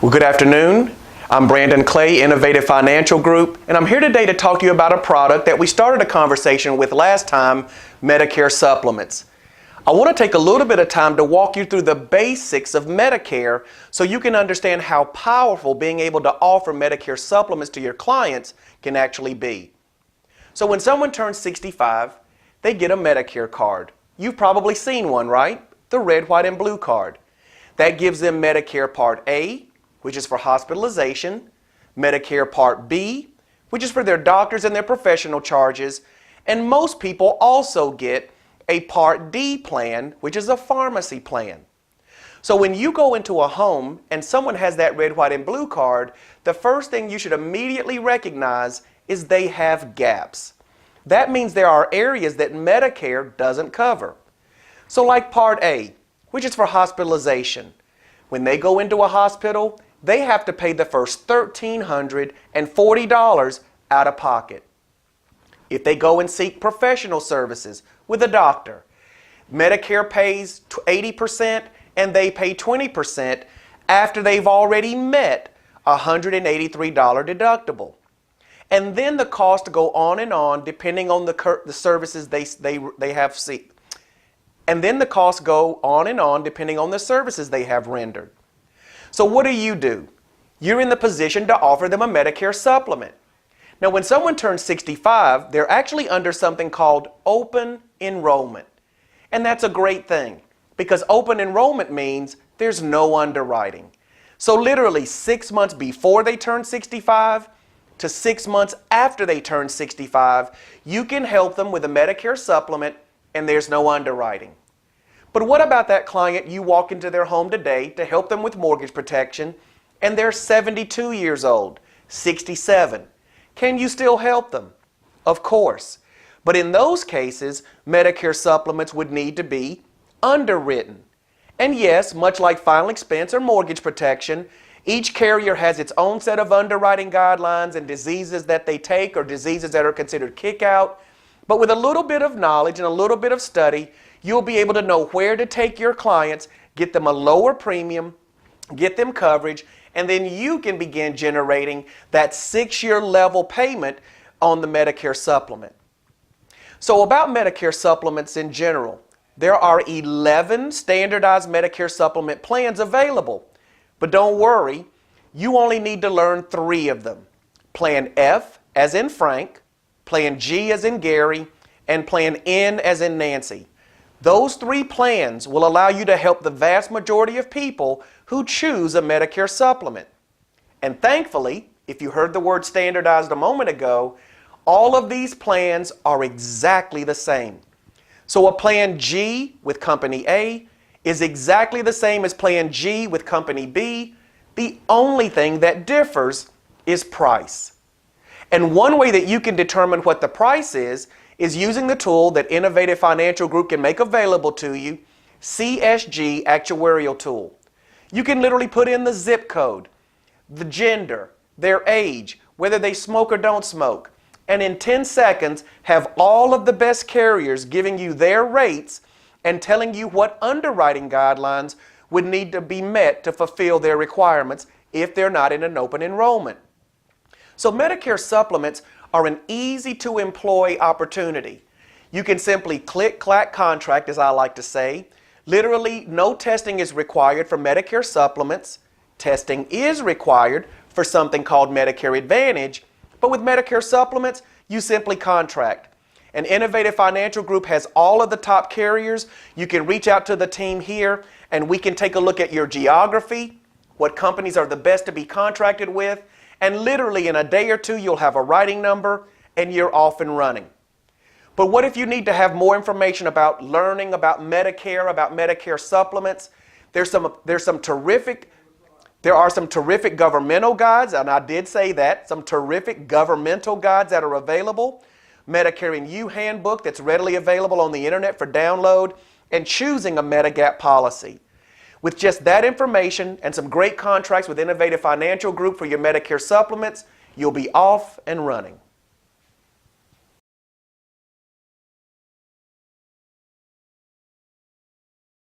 Well, good afternoon. I'm Brandon Clay, Innovative Financial Group, and I'm here today to talk to you about a product that we started a conversation with last time, Medicare supplements. I want to take a little bit of time to walk you through the basics of Medicare so you can understand how powerful being able to offer Medicare supplements to your clients can actually be. So when someone turns 65, they get a Medicare card. You've probably seen one, right? The red, white, and blue card. That gives them Medicare Part A, which is for hospitalization, Medicare Part B, which is for their doctors and their professional charges, and most people also get a Part D plan, which is a pharmacy plan. So when you go into a home and someone has that red, white, and blue card, the first thing you should immediately recognize is they have gaps. That means there are areas that Medicare doesn't cover. So like Part A, which is for hospitalization. When they go into a hospital, they have to pay the first $1,340 out of pocket. If they go and seek professional services with a doctor, Medicare pays 80% and they pay 20% after they've already met a $183 deductible. And then the costs go on and on depending on the services they have seek. And then the costs go on and on depending on the services they have rendered. So what do? You're in the position to offer them a Medicare supplement. Now when someone turns 65, they're actually under something called open enrollment. And that's a great thing because open enrollment means there's no underwriting. So literally 6 months before they turn 65 to 6 months after they turn 65, you can help them with a Medicare supplement and there's no underwriting. But what about that client you walk into their home today to help them with mortgage protection and they're 72 years old, 67? Can you still help them? Of course. But in those cases, Medicare supplements would need to be underwritten. And yes, much like final expense or mortgage protection, each carrier has its own set of underwriting guidelines and diseases that they take or diseases that are considered kick-out. But with a little bit of knowledge and a little bit of study, you'll be able to know where to take your clients, get them a lower premium, get them coverage, and then you can begin generating that 6-year level payment on the Medicare supplement. So about Medicare supplements in general, there are 11 standardized Medicare supplement plans available. But don't worry, you only need to learn 3 of them. Plan F as in Frank, Plan G as in Gary, and Plan N as in Nancy. Those 3 plans will allow you to help the vast majority of people who choose a Medicare supplement. And thankfully, if you heard the word standardized a moment ago, all of these plans are exactly the same. So a Plan G with Company A is exactly the same as Plan G with Company B. The only thing that differs is price. And one way that you can determine what the price is using the tool that Innovative Financial Group can make available to you, CSG Actuarial Tool. You can literally put in the zip code, the gender, their age, whether they smoke or don't smoke, and in 10 seconds have all of the best carriers giving you their rates and telling you what underwriting guidelines would need to be met to fulfill their requirements if they're not in an open enrollment. So Medicare supplements are an easy to employ opportunity. You can simply click, clack, contract, as I like to say. Literally, no testing is required for Medicare supplements. Testing is required for something called Medicare Advantage, but with Medicare supplements, you simply contract. And Innovative Financial Group has all of the top carriers. You can reach out to the team here and we can take a look at your geography, what companies are the best to be contracted with, and literally in a day or 2 you'll have a writing number and you're off and running. But what if you need to have more information about learning about Medicare supplements? There are some terrific governmental guides, and I did say that, some terrific governmental guides that are available. Medicare and You handbook that's readily available on the internet for download, and choosing a Medigap policy. With just that information and some great contracts with Innovative Financial Group for your Medicare supplements, you'll be off and running.